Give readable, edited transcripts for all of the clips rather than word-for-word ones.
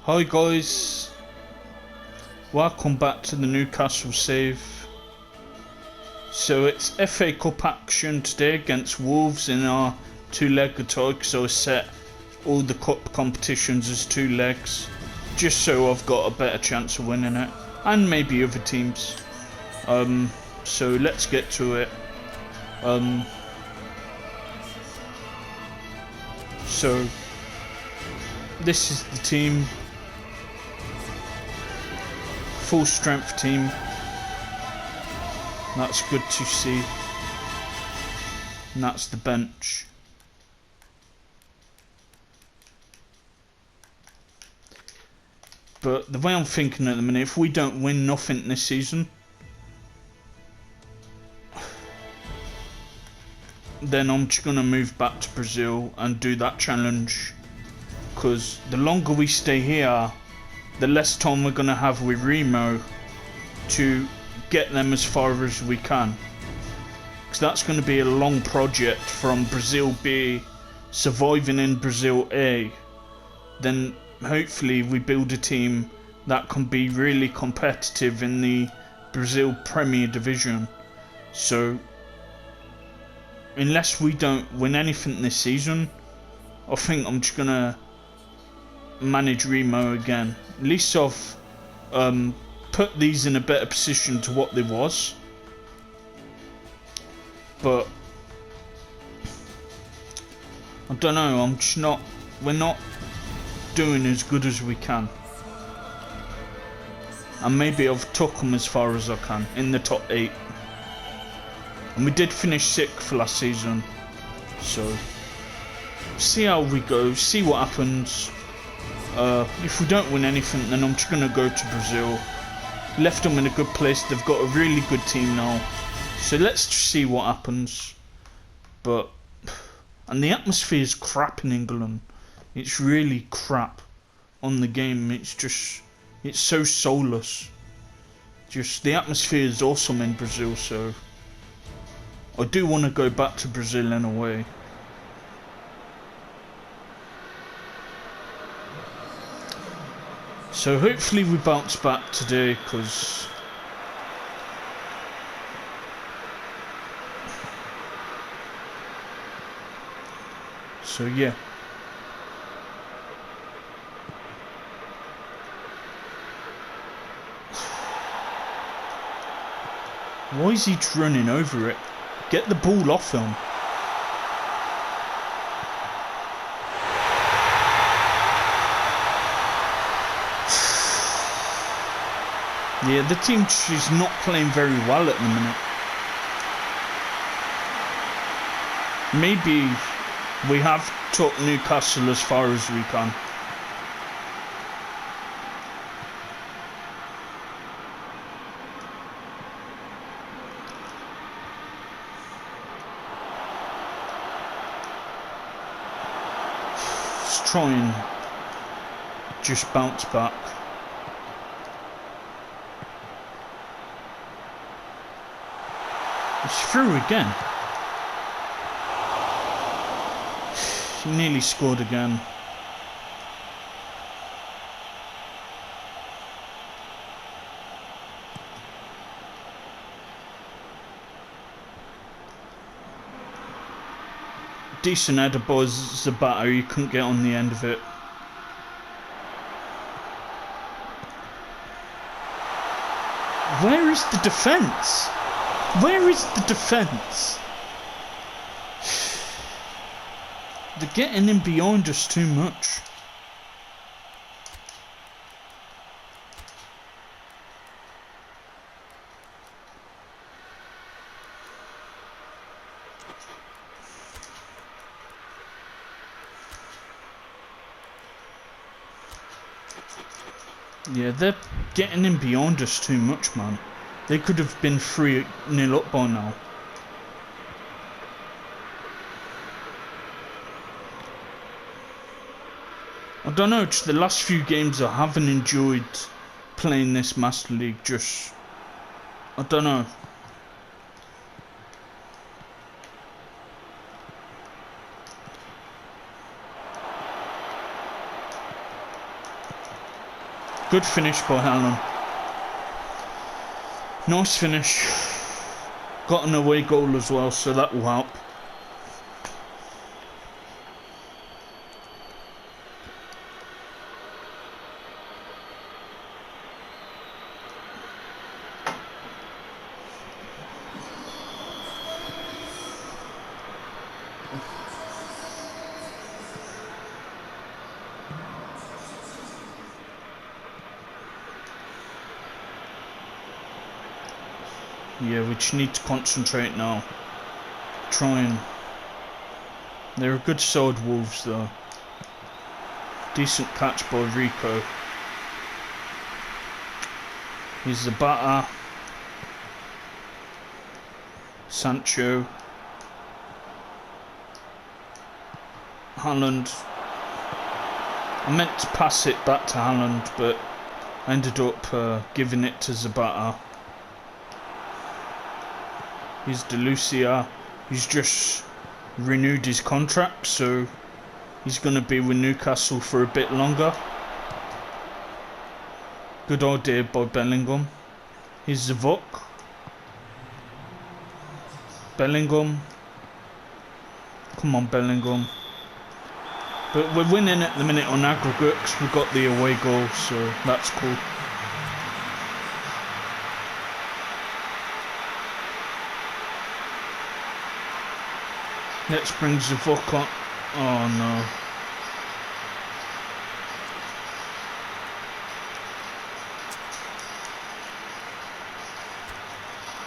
Hi guys, welcome back to the Newcastle save. So it's FA Cup action today against Wolves in our two-legged tie, because I set all the cup competitions as 2 legs, just so I've got a better chance of winning it, and maybe other teams. So let's get to it. So this is the team. Full strength team. That's good to see. And that's the bench. But the way I'm thinking at the minute, if we don't win nothing this season, then I'm just going to move back to Brazil and do that challenge. Because the longer we stay here, the less time we're going to have with Remo to get them as far as we can. Because that's going to be a long project from Brazil B, surviving in Brazil A. Then hopefully we build a team that can be really competitive in the Brazil Premier Division. So unless we don't win anything this season, I think I'm just going to manage Remo again. At least I've put these in a better position to what they was, but I don't know, I'm just not, we're not doing as good as we can, and maybe I've took them as far as I can in the top 8, and we did finish 6th last season, so see how we go, see what happens. If we don't win anything, then I'm just going to go to Brazil. Left them in a good place. They've got a really good team now. So let's just see what happens. And the atmosphere is crap in England. It's really crap on the game. It's so soulless. Just the atmosphere is awesome in Brazil, so I do want to go back to Brazil in a way. So hopefully we bounce back today, because so yeah. Why is he running over it? Get the ball off him. Yeah, the team is not playing very well at the minute. Maybe we have took Newcastle as far as we can. Let's try and just bounce back. It's through again. He nearly scored again. Decent header, but Zabata, you couldn't get on the end of it. Where is the defence? Where is the defence? They're getting in behind us too much. Yeah, they're getting in behind us too much, man. They could have been 3-0 up by now. I don't know, just the last few games I haven't enjoyed playing this Master League, just I don't know. Good finish by Haaland. Nice finish. Got an away goal as well, so that will help. Yeah, we just need to concentrate now. Try and... They're a good side, Wolves, though. Decent catch by Rico. Here's the batter. Sancho. Haaland. I meant to pass it back to Haaland, but I ended up giving it to Zapata. Here's De Lucia. He's just renewed his contract, so he's going to be with Newcastle for a bit longer. Good idea by Bellingham. Here's Zavok. Bellingham. Come on, Bellingham. But we're winning at the minute on aggregate because we got the away goal, so that's cool. Let's bring Zavok on. Oh no.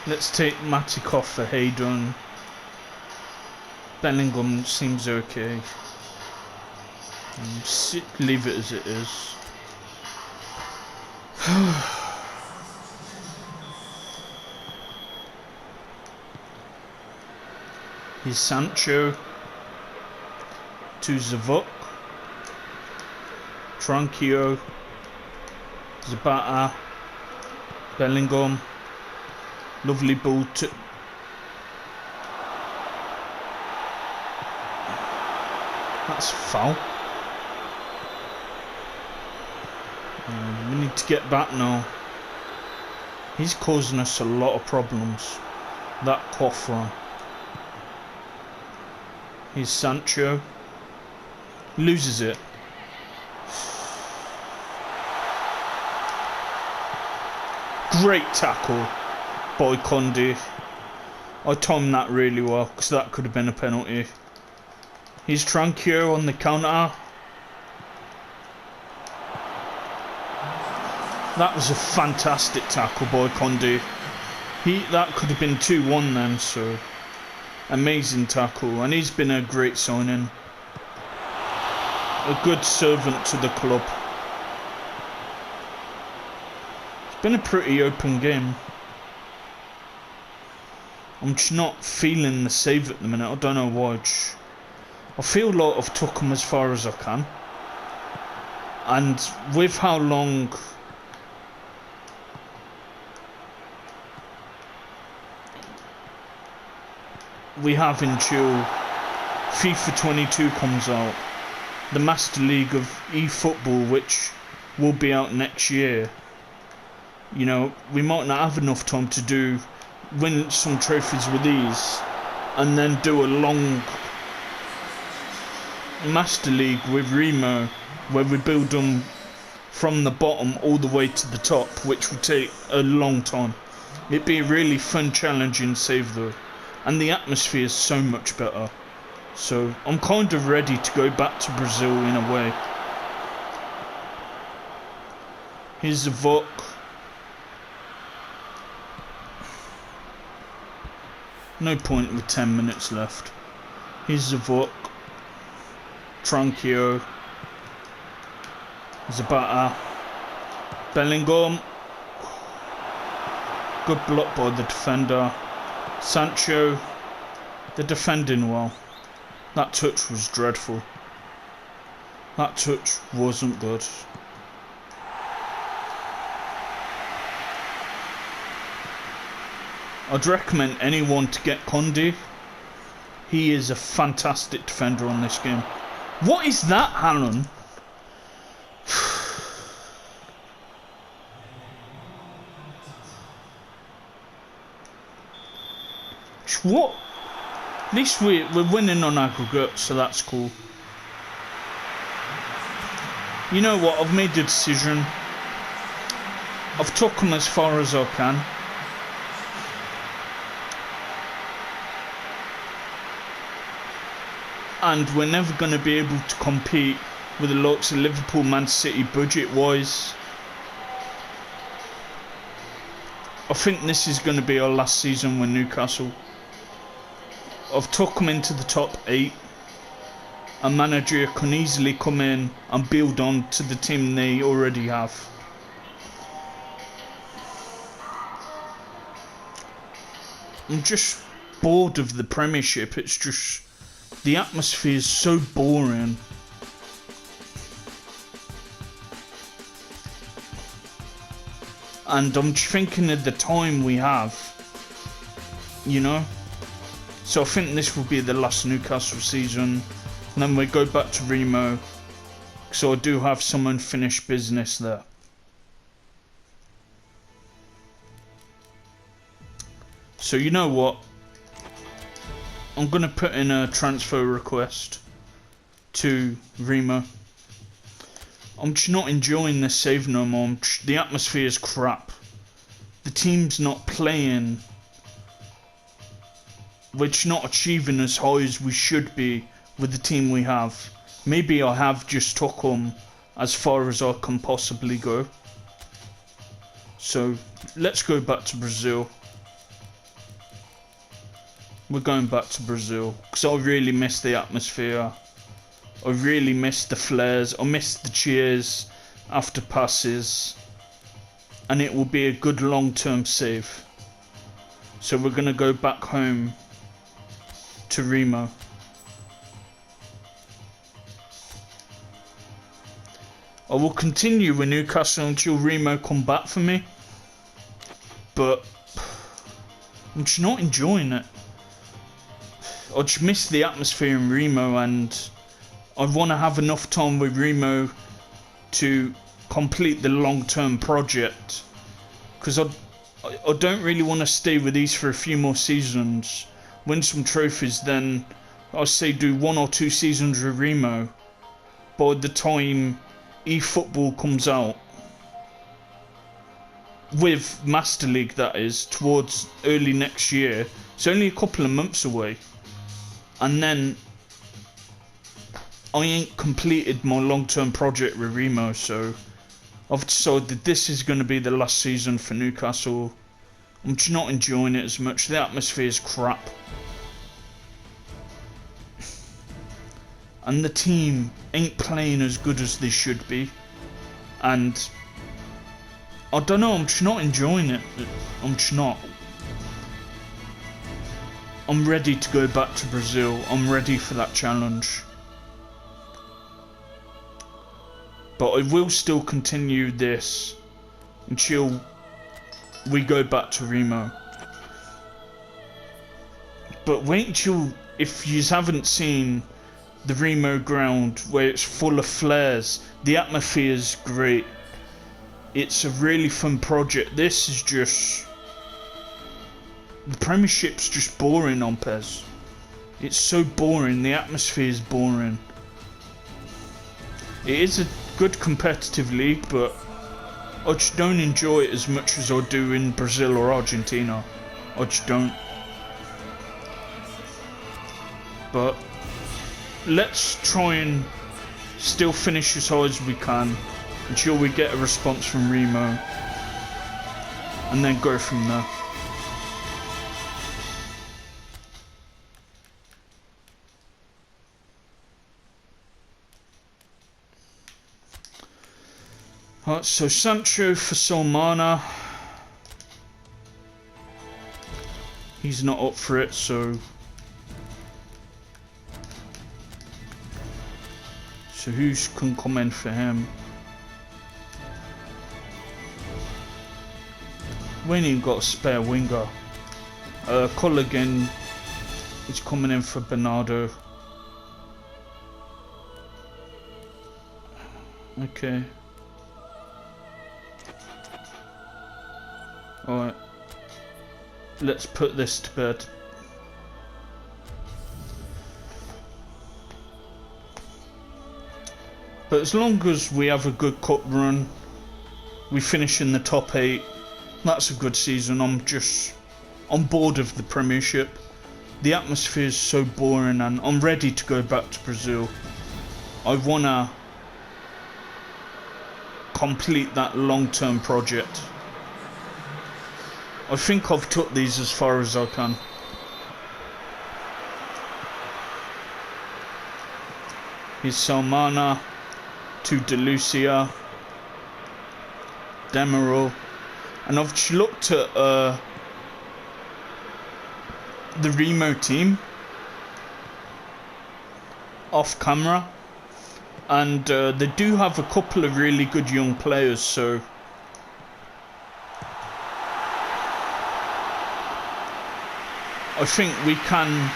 Let's take Matic off for Hayden. Bellingham seems okay. Leave it as it is. Here's Sancho to Zavok. Tranquillo. Zapata. Bellingham. Lovely ball to... That's foul. We need to get back now. He's causing us a lot of problems. That Quaffron. Here's Sancho. Loses it. Great tackle by Conde. I timed that really well because that could have been a penalty. Here's Tranquillo on the counter. That was a fantastic tackle by Conde. That could have been 2-1 then, so amazing tackle, and he's been a great signing. A good servant to the club. It's been a pretty open game. I'm just not feeling the save at the minute. I don't know why. I feel like I've took them as far as I can, and with how long we have until FIFA 22 comes out, the Master League of eFootball, which will be out next year. You know, we might not have enough time to win some trophies with these and then do a long Master League with Remo where we build them from the bottom all the way to the top, which will take a long time. It'd be a really fun, challenging save though. And the atmosphere is so much better. So I'm kind of ready to go back to Brazil in a way. Here's the Vok. No point with 10 minutes left. Here's the Vok. Tranquillo. Zapata. Bellingham. Good block by the defender. Sancho, they're defending well. That touch was dreadful. That touch wasn't good. I'd recommend anyone to get Conde. He is a fantastic defender on this game. What is that, Alan? What? At least we're winning on aggregate, so that's cool. You know what? I've made the decision. I've took them as far as I can. And we're never going to be able to compete with the likes of Liverpool, Man City budget-wise. I think this is going to be our last season with Newcastle. I've took them into the top 8. A manager can easily come in and build on to the team they already have. I'm just bored of the Premiership. It's just, the atmosphere is so boring. And I'm thinking of the time we have, you know. So I think this will be the last Newcastle season. And then we go back to Remo. So I do have some unfinished business there. So you know what? I'm going to put in a transfer request to Remo. I'm just not enjoying this save no more. The atmosphere is crap. The team's not playing. We're just not achieving as high as we should be with the team we have. Maybe I have just took them as far as I can possibly go. So let's go back to Brazil. We're going back to Brazil because I really miss the atmosphere. I really miss the flares. I miss the cheers after passes. And it will be a good long-term save. So we're going to go back home to Remo. I will continue with Newcastle until Remo come back for me. But I'm just not enjoying it. I just miss the atmosphere in Remo, and I want to have enough time with Remo to complete the long-term project. Because I don't really want to stay with these for a few more seasons, win some trophies, then I'll say do 1 or 2 seasons with Remo. By the time eFootball comes out, with Master League that is, towards early next year, it's only a couple of months away. And then I ain't completed my long-term project with Remo, so I've decided this is going to be the last season for Newcastle. I'm just not enjoying it as much. The atmosphere is crap. And the team ain't playing as good as they should be. And I don't know, I'm just not enjoying it. I'm just not. I'm ready to go back to Brazil. I'm ready for that challenge. But I will still continue this until we go back to Remo. But wait until, if you haven't seen the Remo ground where it's full of flares, the atmosphere is great. It's a really fun project. This is just, the Premiership's just boring on PES. It's so boring, the atmosphere is boring. It is a good competitive league, but I just don't enjoy it as much as I do in Brazil or Argentina. I just don't. But let's try and still finish as high as we can until we get a response from Remo, and then go from there. Alright, so Sancho for Solmana. He's not up for it, so who can come in for him? We ain't even got a spare winger. Culligan is coming in for Bernardo. Okay. Alright. Let's put this to bed. But as long as we have a good cup run, we finish in the top 8, that's a good season. I'm bored of the Premiership. The atmosphere is so boring and I'm ready to go back to Brazil. I want to complete that long-term project. I think I've took these as far as I can. Here's Salmana to De Lucia, Demiral, and I've just looked at the Remo team off camera, and they do have a couple of really good young players, so I think we can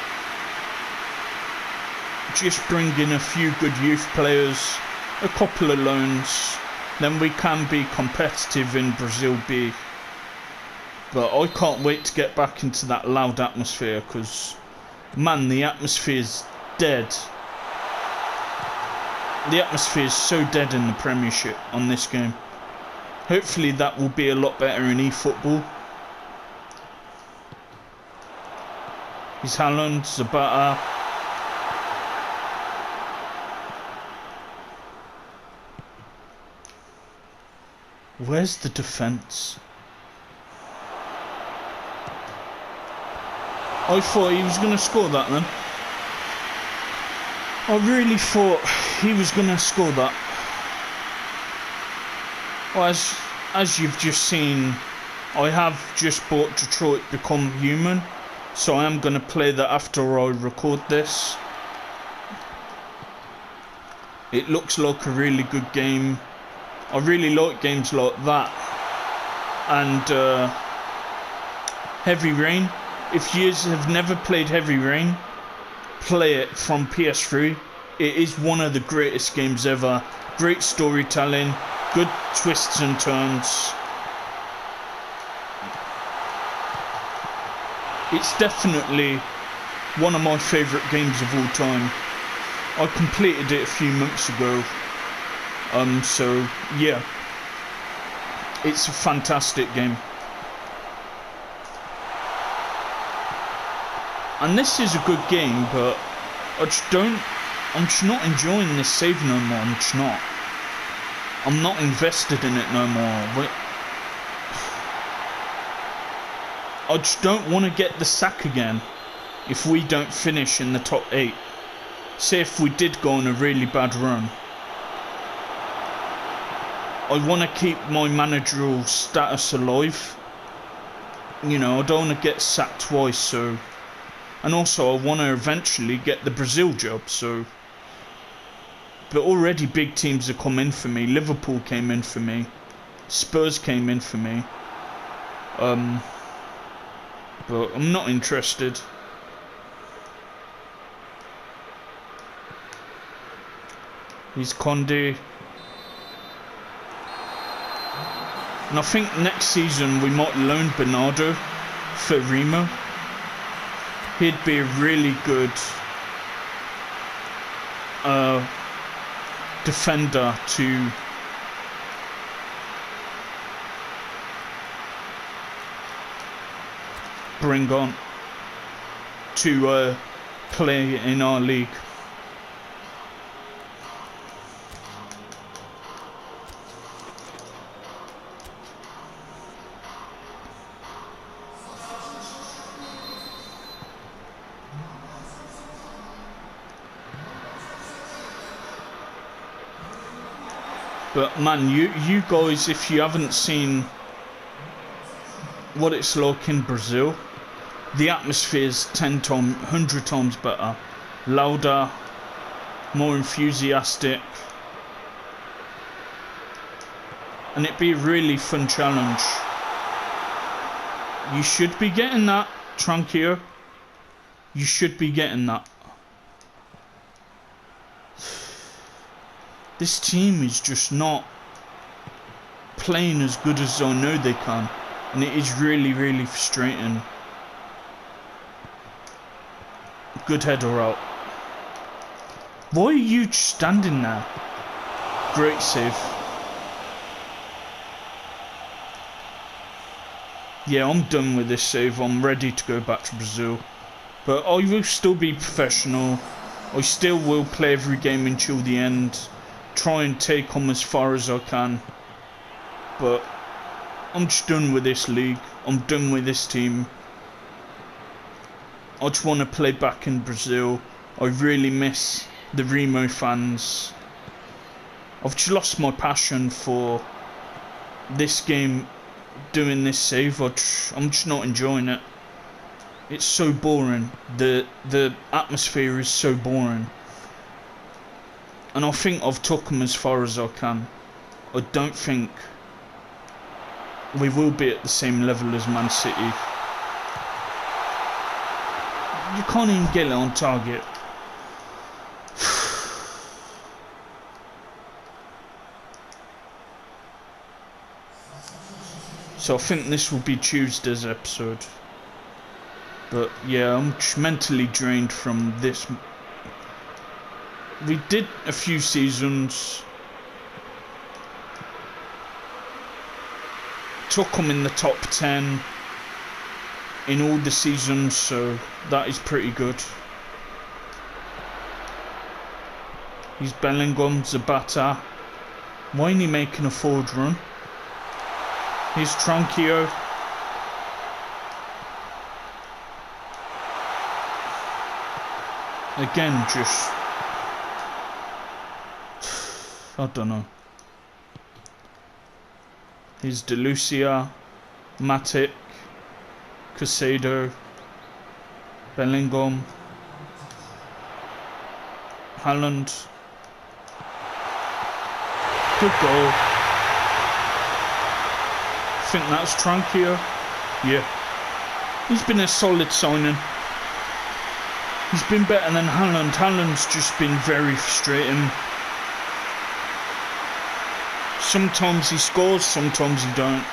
just bring in a few good youth players, a couple of loans, then we can be competitive in Brazil B. But I can't wait to get back into that loud atmosphere, because, man, the atmosphere is dead. The atmosphere is so dead in the Premiership on this game. Hopefully that will be a lot better in eFootball. He's Haaland, Zabata. Where's the defence? I thought he was going to score that then. I really thought he was going to score that. Well, as you've just seen, I have just bought Detroit Become Human, so I am going to play that after I record this. It looks like a really good game. I really like games like that. And Heavy Rain. If you have never played Heavy Rain, play it from PS3. It is one of the greatest games ever. Great storytelling, good twists and turns. It's definitely one of my favourite games of all time. I completed it a few months ago. So yeah, it's a fantastic game. And this is a good game, but I'm just not enjoying this save no more. I'm not invested in it no more. I just don't want to get the sack again if we don't finish in the top 8. Say if we did go on a really bad run. I want to keep my managerial status alive. You know, I don't want to get sacked twice, so... And also I want to eventually get the Brazil job, so... But already big teams have come in for me. Liverpool came in for me. Spurs came in for me. But I'm not interested. He's Conde. And I think next season we might loan Bernardo for Remo. He'd be a really good defender to bring on to play in our league. But man, you guys, if you haven't seen what it's like in Brazil, the atmosphere is 100 times better, louder, more enthusiastic, and it'd be a really fun challenge. You should be getting that, Tranquillo. You should be getting that. This team is just not playing as good as I know they can, and it is really, really frustrating. Good header out. Why are you standing there? Great save. Yeah, I'm done with this save. I'm ready to go back to Brazil. But I will still be professional. I still will play every game until the end. Try and take them as far as I can. But I'm just done with this league. I'm done with this team. I just want to play back in Brazil. I really miss the Remo fans. I've just lost my passion for this game. Doing this save, I'm just not enjoying it. It's so boring. The atmosphere is so boring. And I think I've took them as far as I can. I don't think we will be at the same level as Man City. You can't even get it on target. So I think this will be Tuesday's episode. But yeah, I'm just mentally drained from this. We did a few seasons. Took them in the top 10 in all the seasons, so that is pretty good. He's Bellingham, Zapata. Why ain't he making a forward run? Here's Tranquillo. Again, just... I don't know. Here's De Lucia, Matic, Casado, Bellingham, Haaland. Good goal. I think that's Tranquillo. Yeah. He's been a solid signing. He's been better than Haaland. Haaland's just been very frustrating. Sometimes he scores, sometimes he don't.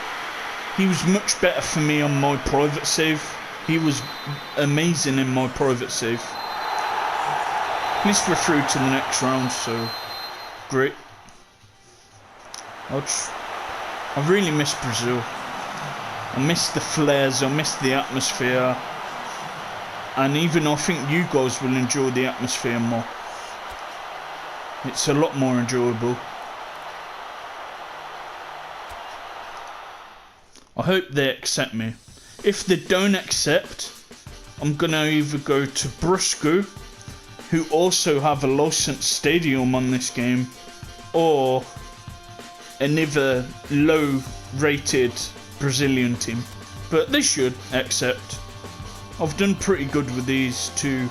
He was much better for me on my private save. He was amazing in my private save. At least we're through to the next round, so great. I really miss Brazil. I miss the flares, I miss the atmosphere. And even I think you guys will enjoy the atmosphere more. It's a lot more enjoyable. I hope they accept me. If they don't accept, I'm gonna either go to Brusco, who also have a licensed stadium on this game, or another low rated Brazilian team. But they should accept. I've done pretty good with these to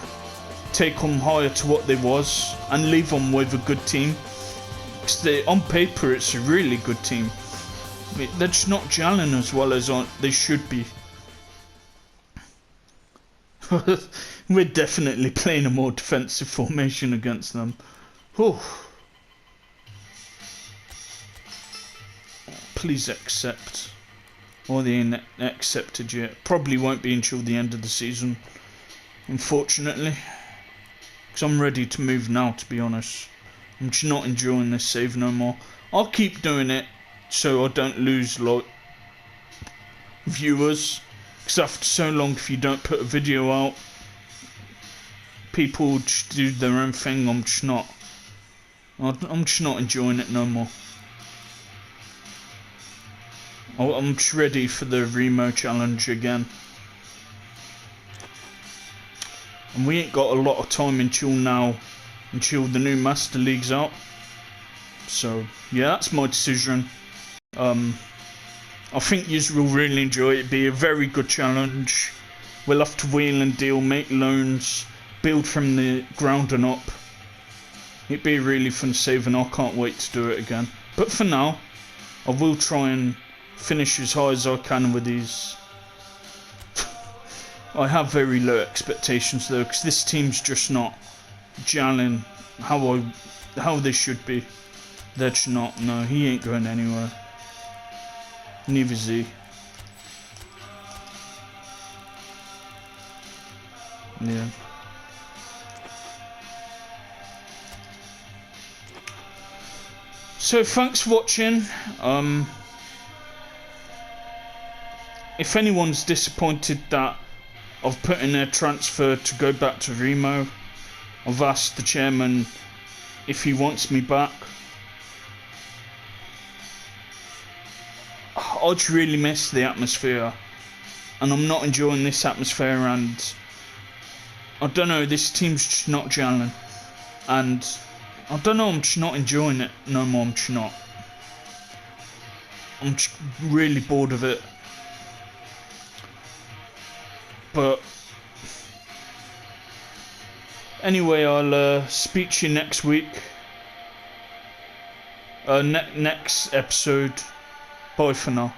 take them higher to what they was and leave them with a good team. Because on paper it's a really good team. They're just not gelling as well as they should be. We're definitely playing a more defensive formation against them. Whew. Please accept. Or they ain't accepted yet. Probably won't be until the end of the season, unfortunately. Because I'm ready to move now, to be honest. I'm just not enjoying this save no more. I'll keep doing it so I don't lose like viewers. Because after so long, if you don't put a video out, people just do their own thing. I'm just not enjoying it no more. I'm just ready for the Remo challenge again. And we ain't got a lot of time until now, until the new Master League's out. So, yeah, that's my decision. I think you will really enjoy it. It'll be a very good challenge. We'll have to wheel and deal, make loans, build from the ground and up. It'd be a really fun save and I can't wait to do it again. But for now, I will try and finish as high as I can with these. I have very low expectations though, because this team's just not gelling how they should be. They're just not. No, he ain't going anywhere. Neither is he. Yeah. So thanks for watching. If anyone's disappointed that I've put in a transfer to go back to Remo, I've asked the chairman if he wants me back. I just really miss the atmosphere, and I'm not enjoying this atmosphere, and I don't know, this team's just not gelling, and I don't know, I'm just not enjoying it no more. I'm just not. I'm just really bored of it. But anyway, I'll speak to you next week. Next episode. Bye for now.